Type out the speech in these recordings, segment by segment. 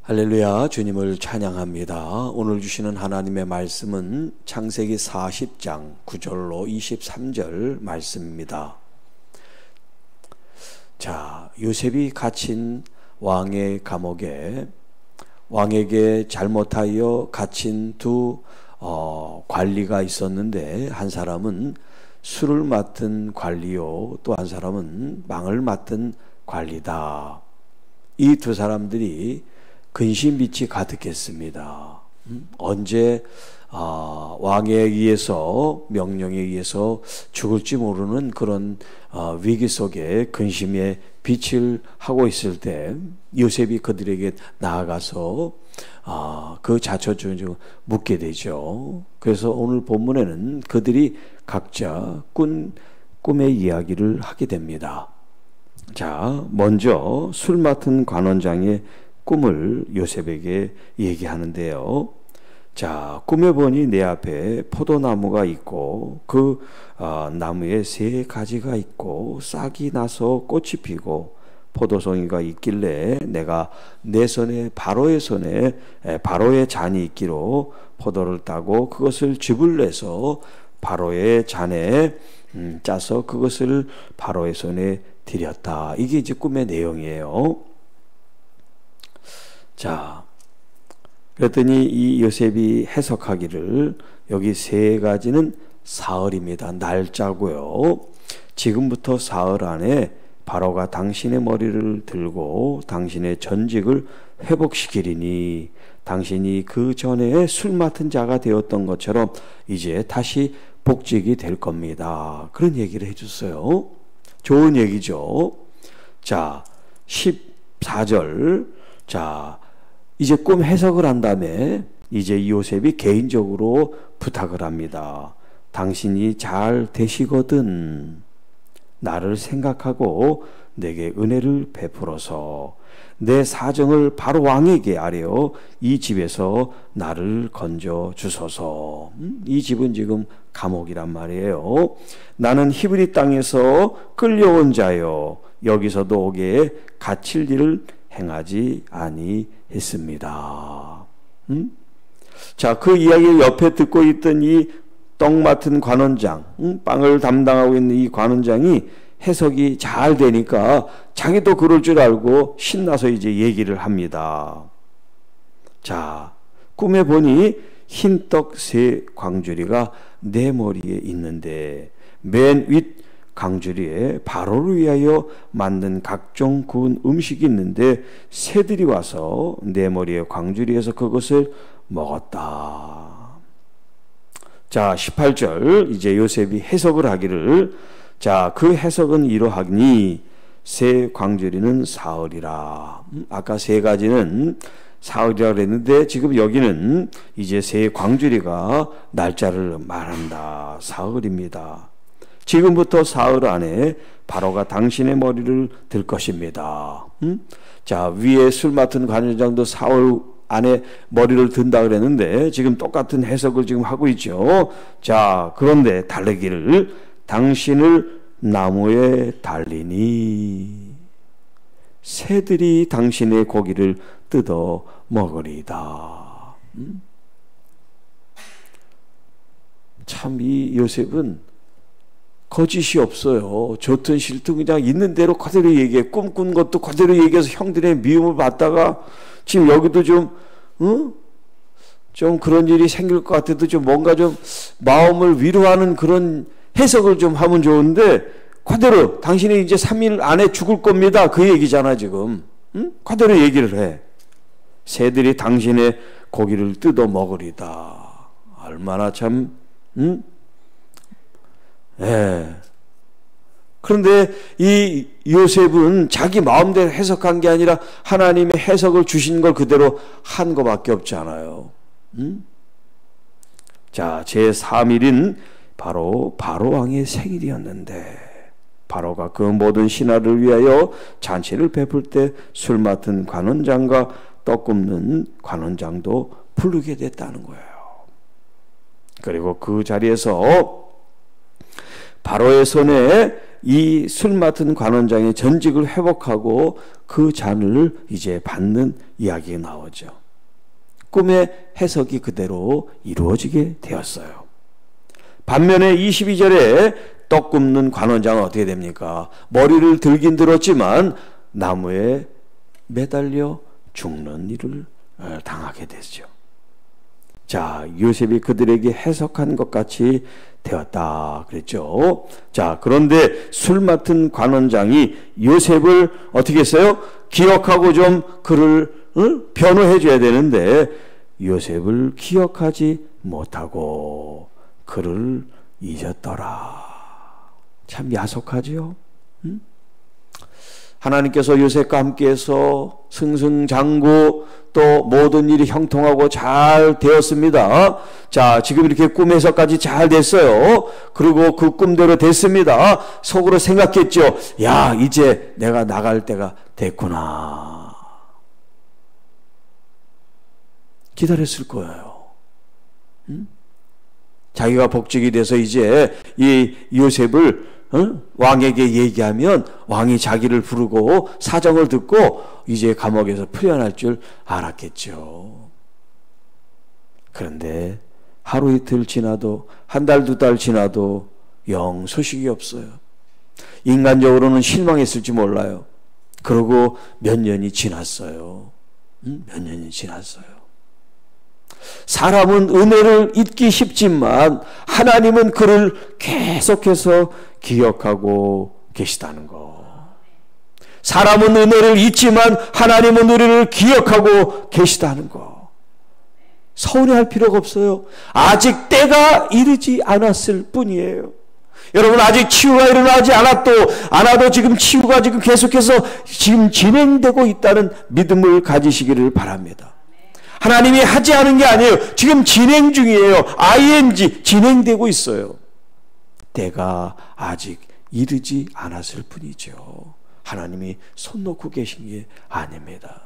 할렐루야, 주님을 찬양합니다. 오늘 주시는 하나님의 말씀은 창세기 40장 9절로 23절 말씀입니다. 자, 요셉이 갇힌 왕의 감옥에 왕에게 잘못하여 갇힌 두 관리가 있었는데, 한 사람은 술을 맡은 관리요, 또 한 사람은 망을 맡은 관리다. 이 두 사람들이 근심빛이 가득했습니다. 언제 왕에 의해서, 명령에 의해서 죽을지 모르는 그런 위기 속에 근심의 빛을 하고 있을 때 요셉이 그들에게 나아가서 그 자초지종을 묻게 되죠. 그래서 오늘 본문에는 그들이 각자 꿈의 이야기를 하게 됩니다. 자, 먼저 술 맡은 관원장의 꿈을 요셉에게 얘기하는데요. 자, 꿈에 보니 내 앞에 포도나무가 있고 그 나무에 새 가지가 있고 싹이 나서 꽃이 피고 포도송이가 있길래 내가 내 손에 바로의 잔이 있기로 포도를 따고 그것을 즙을 내서 바로의 잔에 짜서 그것을 바로의 손에 드렸다. 이게 이제 꿈의 내용이에요. 자, 그랬더니 이 요셉이 해석하기를, 여기 세 가지는 사흘입니다. 날짜고요. 지금부터 사흘 안에 바로가 당신의 머리를 들고 당신의 전직을 회복시키리니 당신이 그 전에 술 맡은 자가 되었던 것처럼 이제 다시 복직이 될 겁니다. 그런 얘기를 해줬어요. 좋은 얘기죠. 자, 14절. 자, 이제 꿈 해석을 한 다음에 이제 요셉이 개인적으로 부탁을 합니다. 당신이 잘 되시거든 나를 생각하고 내게 은혜를 베풀어서 내 사정을 바로 왕에게 아뢰어 이 집에서 나를 건져 주소서. 이 집은 지금 감옥이란 말이에요. 나는 히브리 땅에서 끌려온 자요 여기서도 오게 갇힐 일을 행하지 아니했습니다. 자, 그 이야기를 옆에 듣고 있던 이 떡 맡은 관원장, 빵을 담당하고 있는 이 관원장이 해석이 잘 되니까 자기도 그럴 줄 알고 신나서 이제 얘기를 합니다. 자, 꿈에 보니 흰떡 세 광주리가 내 머리에 있는데 맨 윗 광주리에 바로를 위하여 만든 각종 구운 음식이 있는데 새들이 와서 내 머리에 광주리에서 그것을 먹었다. 자, 18절 이제 요셉이 해석을 하기를, 자, 그 해석은 이러하니 새 광주리는 사흘이라. 아까 세 가지는 사흘이라 그랬는데 지금 여기는 이제 새 광주리가 날짜를 말한다. 사흘입니다. 지금부터 사흘 안에 바로가 당신의 머리를 들 것입니다. 자, 위에 술 맡은 관원장도 사흘 안에 머리를 든다 그랬는데 지금 똑같은 해석을 지금 하고 있죠. 자, 그런데 달래기를 당신을 나무에 달리니 새들이 당신의 고기를 뜯어 먹으리다. 참 이 요셉은 거짓이 없어요. 좋든 싫든 그냥 있는 대로 그대로 얘기해. 꿈꾼 것도 그대로 얘기해서 형들의 미움을 받다가 지금 여기도 좀 그런 일이 생길 것 같아도 좀 뭔가 좀 마음을 위로하는 그런 해석을 좀 하면 좋은데 그대로 당신이 이제 3일 안에 죽을 겁니다. 그 얘기잖아 지금. 그대로 얘기를 해. 새들이 당신의 고기를 뜯어 먹으리다. 얼마나 참 그런데 이 요셉은 자기 마음대로 해석한 게 아니라 하나님의 해석을 주신 걸 그대로 한 것밖에 없잖아요. 자, 제3일인 바로 왕의 생일이었는데 바로가 그 모든 신하를 위하여 잔치를 베풀 때 술 맡은 관원장과 떡 굽는 관원장도 부르게 됐다는 거예요. 그리고 그 자리에서 바로의 손에 이 술 맡은 관원장의 전직을 회복하고 그 잔을 이제 받는 이야기가 나오죠. 꿈의 해석이 그대로 이루어지게 되었어요. 반면에 22절에 떡 굽는 관원장은 어떻게 됩니까? 머리를 들긴 들었지만 나무에 매달려 죽는 일을 당하게 되죠. 자, 요셉이 그들에게 해석한 것 같이 되었다 그랬죠. 자, 그런데 술 맡은 관원장이 요셉을 어떻게 했어요? 기억하고 좀 그를 변호해 줘야 되는데 요셉을 기억하지 못하고 그를 잊었더라. 참 야속하지요. 하나님께서 요셉과 함께해서 승승장구 또 모든 일이 형통하고 잘 되었습니다. 자, 지금 이렇게 꿈 해석까지 잘 됐어요. 그리고 그 꿈대로 됐습니다. 속으로 생각했죠. 야, 이제 내가 나갈 때가 됐구나. 기다렸을 거예요. 자기가 복직이 돼서 이제 이 요셉을 왕에게 얘기하면 왕이 자기를 부르고 사정을 듣고 이제 감옥에서 풀려날 줄 알았겠죠. 그런데 하루 이틀 지나도 한 달, 두 달 지나도 영 소식이 없어요. 인간적으로는 실망했을지 몰라요. 그러고 몇 년이 지났어요. 몇 년이 지났어요. 사람은 은혜를 잊기 쉽지만 하나님은 그를 계속해서 기억하고 계시다는 거. 사람은 은혜를 잊지만 하나님은 우리를 기억하고 계시다는 거. 서운해할 필요가 없어요. 아직 때가 이르지 않았을 뿐이에요. 여러분, 아직 치유가 일어나지 않아도 지금 치유가 지금 계속해서 지금 진행되고 있다는 믿음을 가지시기를 바랍니다. 하나님이 하지 않은 게 아니에요. 지금 진행 중이에요. ing 진행되고 있어요. 때가 아직 이르지 않았을 뿐이죠. 하나님이 손 놓고 계신 게 아닙니다.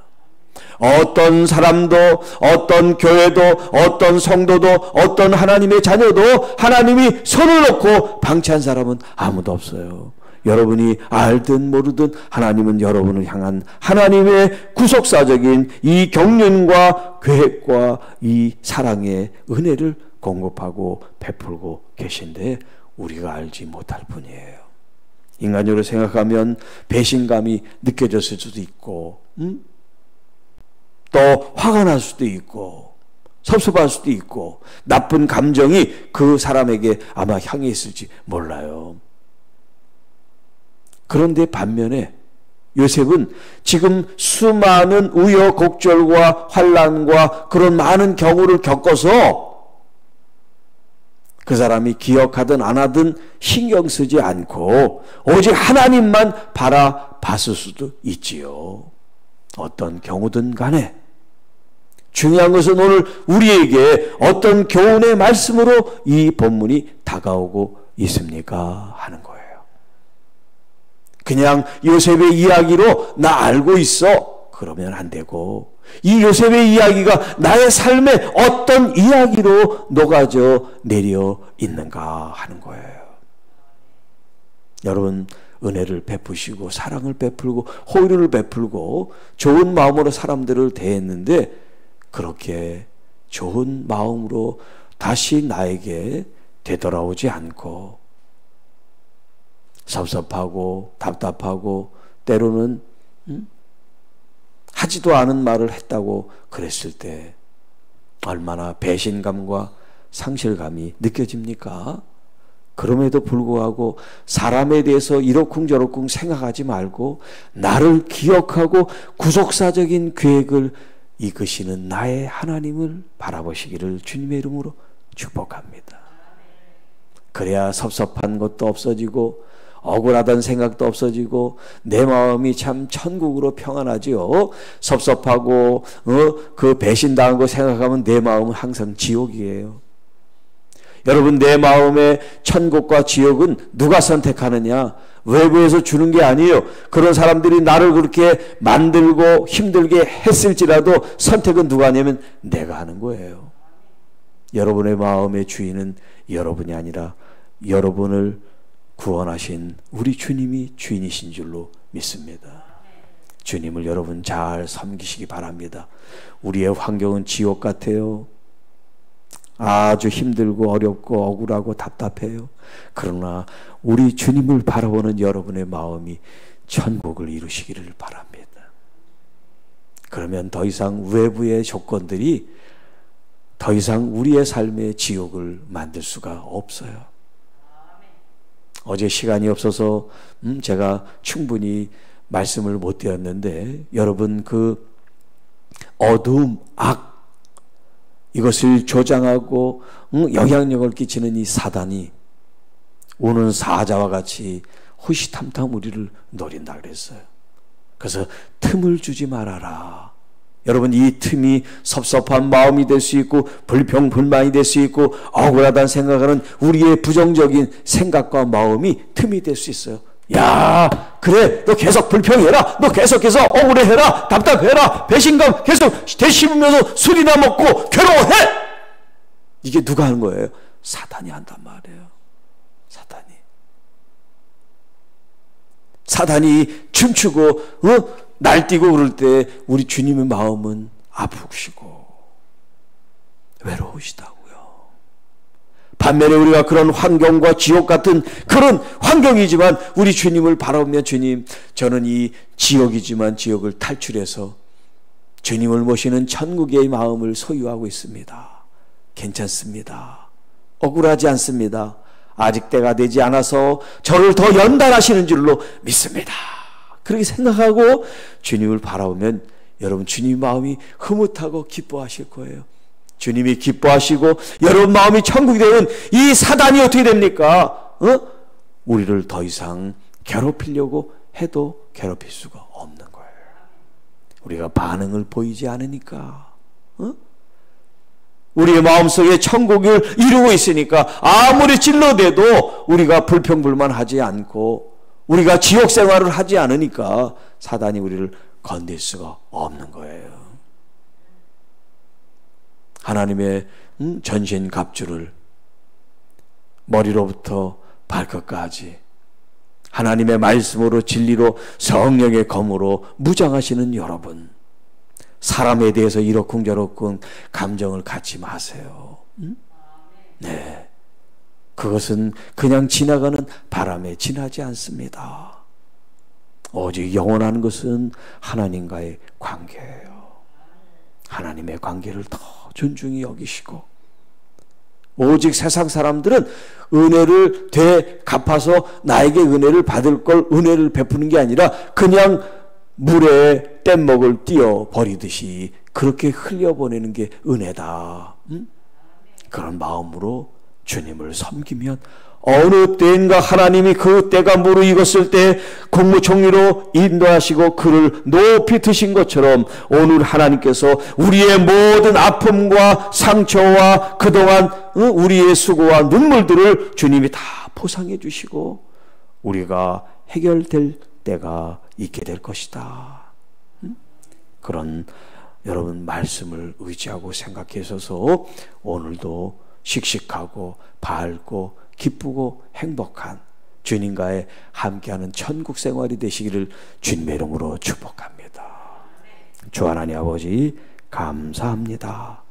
어떤 사람도, 어떤 교회도, 어떤 성도도, 어떤 하나님의 자녀도 하나님이 손을 놓고 방치한 사람은 아무도 없어요. 여러분이 알든 모르든 하나님은 여러분을 향한 하나님의 구속사적인 이 경륜과 계획과 이 사랑의 은혜를 공급하고 베풀고 계신데 우리가 알지 못할 뿐이에요. 인간적으로 생각하면 배신감이 느껴졌을 수도 있고 또 화가 날 수도 있고 섭섭할 수도 있고 나쁜 감정이 그 사람에게 아마 향해 있을지 몰라요. 그런데 반면에 요셉은 지금 수많은 우여곡절과 환난과 그런 많은 경우를 겪어서 그 사람이 기억하든 안 하든 신경 쓰지 않고 오직 하나님만 바라봤을 수도 있지요. 어떤 경우든 간에 중요한 것은 오늘 우리에게 어떤 교훈의 말씀으로 이 본문이 다가오고 있습니까? 하는 거예요. 그냥 요셉의 이야기로 나 알고 있어 그러면 안 되고 이 요셉의 이야기가 나의 삶에 어떤 이야기로 녹아져 내려 있는가 하는 거예요. 여러분, 은혜를 베푸시고 사랑을 베풀고 호의를 베풀고 좋은 마음으로 사람들을 대했는데 그렇게 좋은 마음으로 다시 나에게 되돌아오지 않고 섭섭하고 답답하고 때로는 하지도 않은 말을 했다고 그랬을 때 얼마나 배신감과 상실감이 느껴집니까? 그럼에도 불구하고 사람에 대해서 이러쿵저러쿵 생각하지 말고 나를 기억하고 구속사적인 계획을 이끄시는 나의 하나님을 바라보시기를 주님의 이름으로 축복합니다. 그래야 섭섭한 것도 없어지고 억울하다는 생각도 없어지고 내 마음이 참 천국으로 평안하지요. 섭섭하고 그 배신당한 거 생각하면 내 마음은 항상 지옥이에요. 여러분, 내 마음의 천국과 지옥은 누가 선택하느냐? 외부에서 주는 게 아니에요. 그런 사람들이 나를 그렇게 만들고 힘들게 했을지라도 선택은 누가 하냐면 내가 하는 거예요. 여러분의 마음의 주인은 여러분이 아니라 여러분을 구원하신 우리 주님이 주인이신 줄로 믿습니다. 주님을 여러분 잘 섬기시기 바랍니다. 우리의 환경은 지옥 같아요. 아주 힘들고 어렵고 억울하고 답답해요. 그러나 우리 주님을 바라보는 여러분의 마음이 천국을 이루시기를 바랍니다. 그러면 더 이상 외부의 조건들이 더 이상 우리의 삶의 지옥을 만들 수가 없어요. 어제 시간이 없어서 제가 충분히 말씀을 못 드렸는데, 여러분 그 어두움, 악, 이것을 조장하고 영향력을 끼치는 이 사단이 오는 사자와 같이 호시탐탐 우리를 노린다 그랬어요. 그래서 틈을 주지 말아라. 여러분, 이 틈이 섭섭한 마음이 될 수 있고 불평불만이 될 수 있고 억울하다는 생각하는 우리의 부정적인 생각과 마음이 틈이 될 수 있어요. 야, 그래, 너 계속 불평해라, 너 계속해서 억울해해라, 답답해라, 배신감 계속 되씹으면서 술이나 먹고 괴로워해. 이게 누가 하는 거예요? 사단이 한단 말이에요. 사단이 춤추고 날뛰고 그럴 때 우리 주님의 마음은 아프시고 외로우시다고요. 반면에 우리가 그런 환경과 지옥 같은 그런 환경이지만 우리 주님을 바라보며, 주님, 저는 이 지옥이지만 지옥을 탈출해서 주님을 모시는 천국의 마음을 소유하고 있습니다. 괜찮습니다. 억울하지 않습니다. 아직 때가 되지 않아서 저를 더 연단하시는 줄로 믿습니다. 그렇게 생각하고 주님을 바라보면 여러분, 주님 마음이 흐뭇하고 기뻐하실 거예요. 주님이 기뻐하시고 여러분 마음이 천국이 되는 이 사단이 어떻게 됩니까? 우리를 더 이상 괴롭히려고 해도 괴롭힐 수가 없는 거예요. 우리가 반응을 보이지 않으니까, 우리의 마음속에 천국을 이루고 있으니까 아무리 찔러대도 우리가 불평불만하지 않고 우리가 지옥 생활을 하지 않으니까 사단이 우리를 건들 수가 없는 거예요. 하나님의 전신갑주를 머리로부터 발끝까지 하나님의 말씀으로, 진리로, 성령의 검으로 무장하시는 여러분, 사람에 대해서 이러쿵저러쿵 감정을 갖지 마세요. 네, 그것은 그냥 지나가는 바람에 지나지 않습니다. 오직 영원한 것은 하나님과의 관계예요. 하나님의 관계를 더 존중히 여기시고, 오직 세상 사람들은 은혜를 되갚아서 나에게 은혜를 받을 걸 은혜를 베푸는 게 아니라 그냥 물에 뗏목을 띄어 버리듯이 그렇게 흘려보내는 게 은혜다. 그런 마음으로 주님을 섬기면 어느 때인가 하나님이 그 때가 무르익었을 때 국무총리로 인도하시고 그를 높이 드신 것처럼 오늘 하나님께서 우리의 모든 아픔과 상처와 그동안 우리의 수고와 눈물들을 주님이 다 보상해 주시고 우리가 해결될 때가 있게 될 것이다. 그런 여러분 말씀을 의지하고 생각하셔서 오늘도 씩씩하고 밝고 기쁘고 행복한 주님과의 함께하는 천국 생활이 되시기를 주님의 이름으로 축복합니다. 주 하나님 아버지 감사합니다.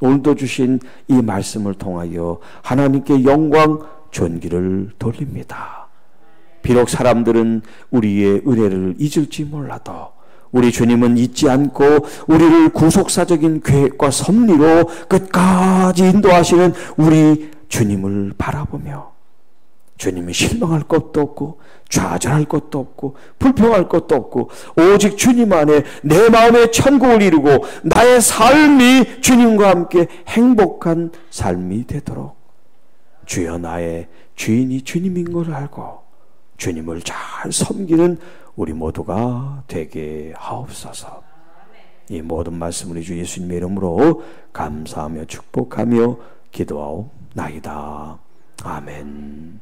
오늘도 주신 이 말씀을 통하여 하나님께 영광 존귀를 돌립니다. 비록 사람들은 우리의 은혜를 잊을지 몰라도 우리 주님은 잊지 않고 우리를 구속사적인 계획과 섭리로 끝까지 인도하시는 우리 주님을 바라보며 주님이 실망할 것도 없고 좌절할 것도 없고 불평할 것도 없고 오직 주님 안에 내 마음의 천국을 이루고 나의 삶이 주님과 함께 행복한 삶이 되도록 주여 나의 주인이 주님인 걸 알고 주님을 잘 섬기는 우리 모두가 되게 하옵소서. 이 모든 말씀을 주 예수님의 이름으로 감사하며 축복하며 기도하옵나이다. 아멘.